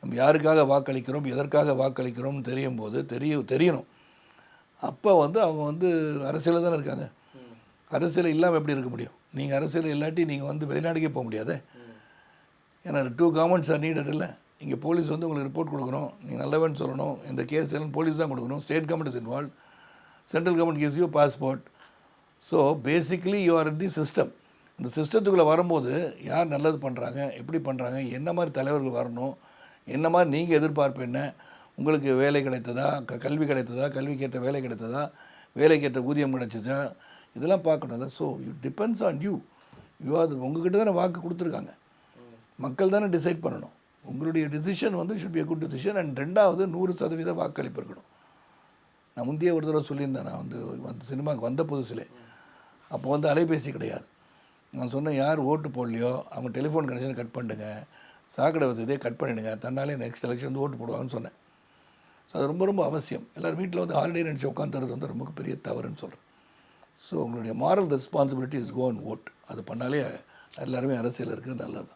நம்ம யாருக்காக வாக்களிக்கிறோம், எதற்காக வாக்களிக்கிறோம்னு தெரியும் போது தெரியணும். அப்போ வந்து அவங்க வந்து அரசியலில் தானே இருக்காங்க. அரசியல் இல்லாமல் எப்படி இருக்க முடியும்? நீங்கள் அரசியல் இல்லாட்டி நீங்கள் வந்து வெளிநாட்டுக்கே போக முடியாதே. ஏன்னா 2 கவர்மெண்ட்ஸ் ஆர் நீடட் இல்லை. இங்கே போலீஸ் வந்து உங்களுக்கு ரிப்போர்ட் கொடுக்கணும், நீங்கள் நல்லவன் சொல்லணும், இந்த கேஸ் எல்லாம் போலீஸ் தான் கொடுக்கணும். State government is involve, central government gives you passport. So basically you are the system. இந்த சிஸ்டத்துக்குள்ளே வரும்போது யார் நல்லது பண்ணுறாங்க, எப்படி பண்ணுறாங்க, என்ன மாதிரி தலைவர்கள் வரணும், என்ன மாதிரி நீங்கள் எதிர்பார்ப்பு என்ன, உங்களுக்கு வேலை கிடைத்ததா, கல்வி கிடைத்ததா, கல்விக்கேற்ற வேலை கிடைத்ததா, வேலைக்கேற்ற ஊதியம் கிடைச்சதா, இதெல்லாம் பார்க்கணும்ல. So you depends on you. உங்ககிட்ட தானே வாக்கு கொடுத்துருக்காங்க, மக்கள் தானே டிசைட் பண்ணணும். உங்களுடைய டிசிஷன் வந்து should be a good decision. And 2வது 100% வாக்களிப்பு இருக்கணும். நான் முந்தைய ஒரு தடவை சொல்லியிருந்தேன். நான் வந்து சினிமாவுக்கு வந்த புதுசிலே அப்போ வந்து அலைபேசி கிடையாது. நான் சொன்னேன், யார் ஓட்டு போடலையோ அவங்க டெலிஃபோன் கனெக்ஷன் கட் பண்ணிடுங்க, சாக்கடை வசதியை கட் பண்ணிவிடுங்க, தன்னாலே நெக்ஸ்ட் எலெக்ஷன் வந்து ஓட்டு போடுவாங்கன்னு சொன்னேன். ஸோ அது ரொம்ப ரொம்ப அவசியம். எல்லோரும் வீட்டில் வந்து ஹாலிடே நினச்சி உட்காந்துறது வந்து ரொம்ப பெரிய தவறுன்னு சொல்கிறேன். ஸோ உங்களுடைய moral responsibility is go and vote. அது பண்ணாலே எல்லாருமே அரசியல் இருக்கிறது நல்லது.